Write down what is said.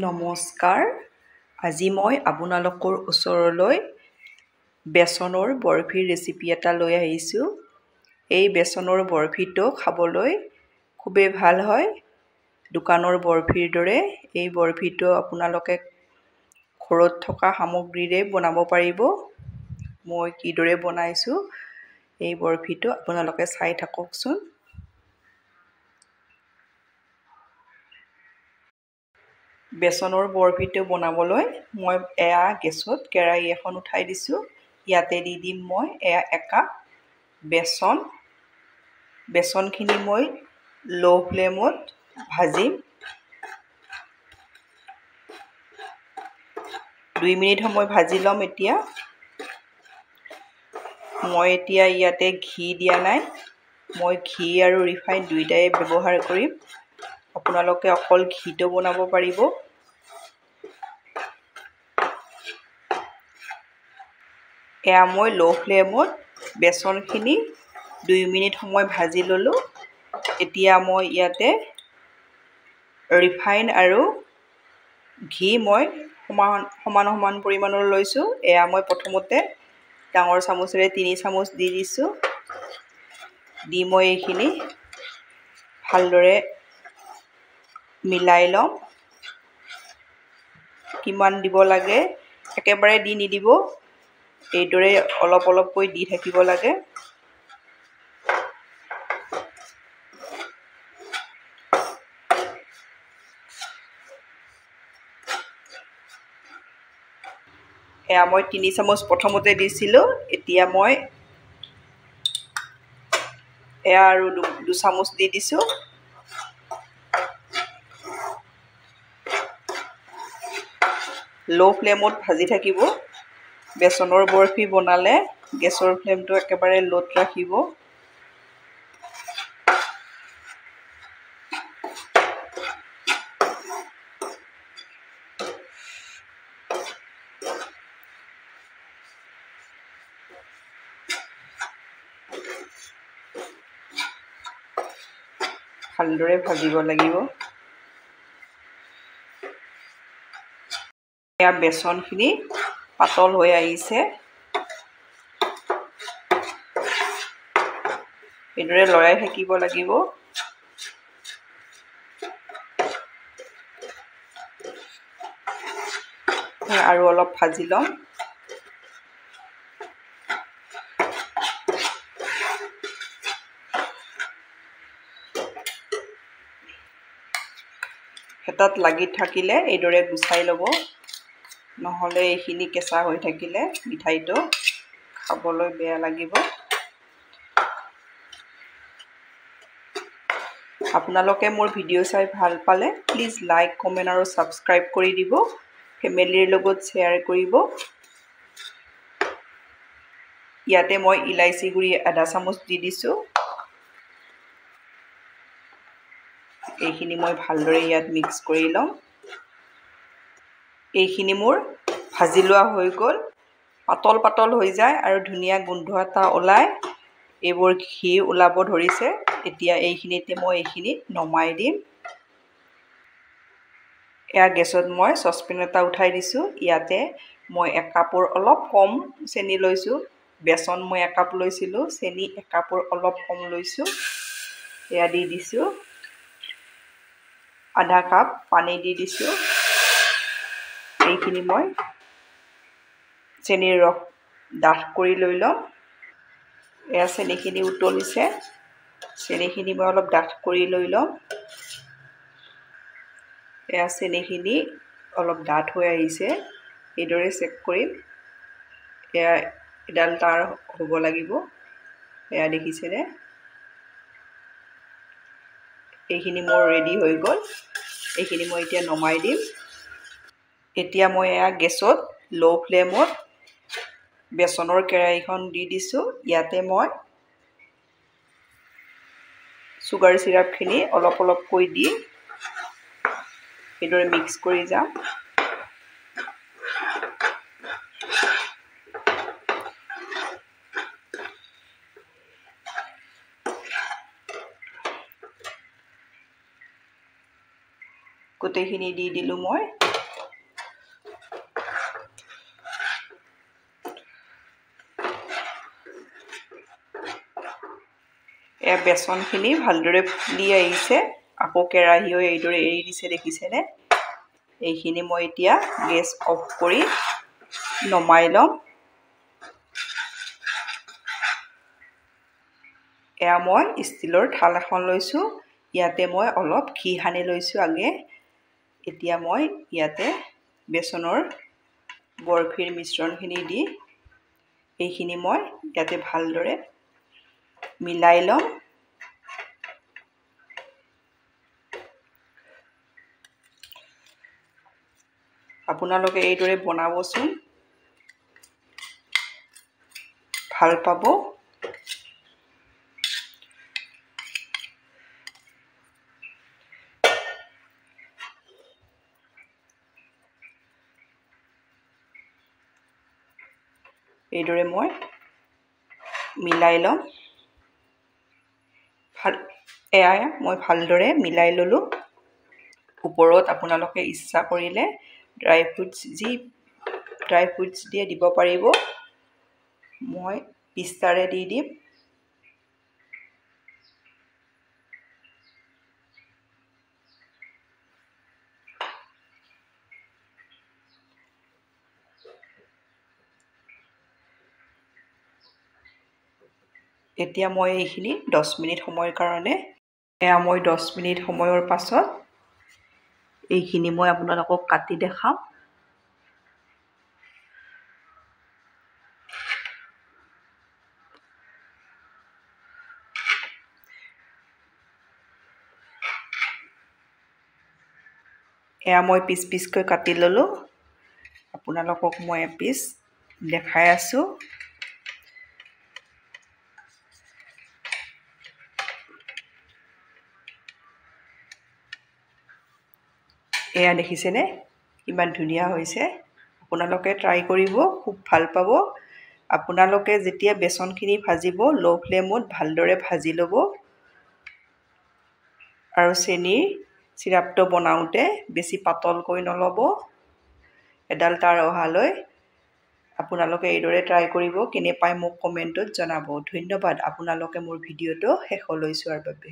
নমস্কাৰ। আজি মই আপোনালোকৰ ওচৰলৈ বেচনৰ বৰফিৰ ৰেচিপি এটা লৈ আহিছোঁ। এই বেচনৰ বৰফিটো খাবলৈ খুবেই ভাল হয়। দোকানৰ বৰফিৰ দৰে এই বৰফিটো আপোনালোকে ঘৰত থকা সামগ্ৰীৰে বনাব পাৰিব। মই কিদৰে বনাইছোঁ এই বৰফিটো আপোনালোকে চাই থাককচোন। বেচনৰ বৰফিটো বনাবলৈ মই গেছত কেৰাহী এখন উঠাই দিছোঁ। ইয়াতে দি দিম মই একাপ বেচন। বেচনখিনি মই ল' ফ্লেমত ভাজিম। 2 মিনিট সময় ভাজি ল'ম। মই ইয়াতে ঘি দিয়া নাই। মই ঘি আৰু ৰিফাইন দুয়োটাই ব্যৱহাৰ কৰিম। আপোনালোকে অকল ঘিটো বনাব পাৰিব। মই ল' ফ্লেমত বেচনখিনি 2 মিনিট সময় ভাজি ল'লোঁ। এতিয়া মই ইয়াতে ৰিফাইন আৰু ঘি মই সমান পৰিমাণৰ লৈছোঁ। মই প্ৰথমতে ডাঙৰ চামুচেৰে 3 চামুচ দি দিছোঁ। দি মই এইখিনি ভালদৰে মিলাই ল'ম। কিমান দিব লাগে একেবাৰে দি নিদিব, এইদৰে অলপ অলপকৈ দি থাকিব লাগে। মই 3 চামুচ প্ৰথমতে দিছিলোঁ। এতিয়া মই আৰু 2 চামুচ দি দিছোঁ। ল' ফ্লেমত ভাজি থাকিব। বেচনৰ বৰফি বনালে গেছৰ ফ্লেমটো একেবাৰে ল'ত ৰাখিব। ভালদৰে ভাজিব লাগিব। বেচনখিনি পাতল হৈ আহিছে। এইদৰে লৰাই থাকিব লাগিব। আৰু অলপ ভাজি ল'ম। হেতাত লাগি থাকিলে এইদৰে গুচাই ল'ব, নহ'লে এইখিনি কেঁচা হৈ থাকিলে মিঠাইটো খাবলৈ বেয়া লাগিব। আপোনালোকে মোৰ ভিডিঅ' চাই ভাল পালে প্লিজ লাইক, কমেণ্ট আৰু ছাবস্ক্ৰাইব কৰি দিব। ফেমিলিৰ লগত শ্বেয়াৰ কৰিব। ইয়াতে মই ইলাইচি গুড়ি আধা চামুচ দি দিছোঁ। এইখিনি মই ভালদৰে ইয়াত মিক্স কৰি ল'ম। এইখিনি মোৰ ভাজি লোৱা হৈ গ'ল। পাতল পাতল হৈ যায় আৰু ধুনীয়া গোন্ধ এটা ওলায়। এইবোৰ ঘি ওলাব ধৰিছে। এতিয়া এইখিনিতে মই এইখিনি নমাই দিম। গেছত মই চচপেন এটা উঠাই দিছোঁ। ইয়াতে মই 1 কাপৰ অলপ কম চেনি লৈছোঁ। বেচন মই 1 কাপ লৈছিলোঁ, চেনি 1 কাপৰ অলপ কম লৈছোঁ। দি দিছোঁ। আধা কাপ পানী দি দিছোঁ। এইখিনি মই চেনিৰ ৰস ডাঠ কৰি লৈ ল'ম। চেনিখিনি উতলিছে। চেনিখিনি মই অলপ ডাঠ কৰি লৈ ল'ম। চেনিখিনি অলপ ডাঠ হৈ আহিছে। এইদৰে চেক কৰিম। এডাল তাৰ হ'ব লাগিব। দেখিছেনে? এইখিনি মোৰ ৰেডি হৈ গ'ল। এইখিনি মই এতিয়া নমাই দিম। এতিয়া মই গেছত ল' ফ্লেমত বেচনৰ কেৰাহীখন দি দিছোঁ। ইয়াতে মই চুগাৰ চিৰাপখিনি অলপ অলপকৈ দি এইদৰে মিক্স কৰি যাম। গোটেইখিনি দি দিলোঁ মই। এয়া বেচনখিনি ভালদৰে ফুলি আহিছে আকৌ কেৰাহীও এইদৰে এৰি দিছে দেখিছেনে এইখিনি মই এতিয়া গেছ অফ কৰি নমাই ল'ম এয়া মই ষ্টিলৰ থাল এখন লৈছোঁ ইয়াতে মই অলপ ঘি সানি লৈছোঁ আগে এতিয়া মই ইয়াতে বেচনৰ বৰফিৰ মিশ্ৰণখিনি দি এইখিনি মই ইয়াতে ভালদৰে মিলাই ল'ম আপোনালোকে এইদৰে বনাবচোন ভাল পাব এইদৰে মই মিলাই ল'ম এয়া মই ভালদৰে মিলাই ল'লোঁ ওপৰত আপোনালোকে ইচ্ছা কৰিলে ড্ৰাই ফ্ৰুটছ দিয়ে দিব পাৰিব মই পিস্তাৰে দি দিম এতিয়া মই এইখিনি 10 মিনিট সময়ৰ কাৰণে এয়া মই 10 মিনিট সময়ৰ পাছত এইখিনি মই আপোনালোকক কাটি দেখাম এয়া মই পিচকৈ কাটি ল'লোঁ আপোনালোকক মই এপিচ দেখাই আছোঁ এয়া দেখিছেনে ইমান ধুনীয়া হৈছে আপোনালোকে ট্ৰাই কৰিব খুব ভাল পাব আপোনালোকে যেতিয়া বেচনখিনি ভাজিব লো ফ্লেমত ভালদৰে ভাজি ল'ব আৰু চেনিৰ চিৰাপটো বনাওঁতে বেছি পাতলকৈ নল'ব এডাল তাৰ অহালৈ আপোনালোকে এইদৰে ট্ৰাই কৰিব কেনে পায় মোক কমেণ্টত জনাব ধন্যবাদ আপোনালোকে মোৰ ভিডিঅ'টো শেষলৈ চোৱাৰ বাবে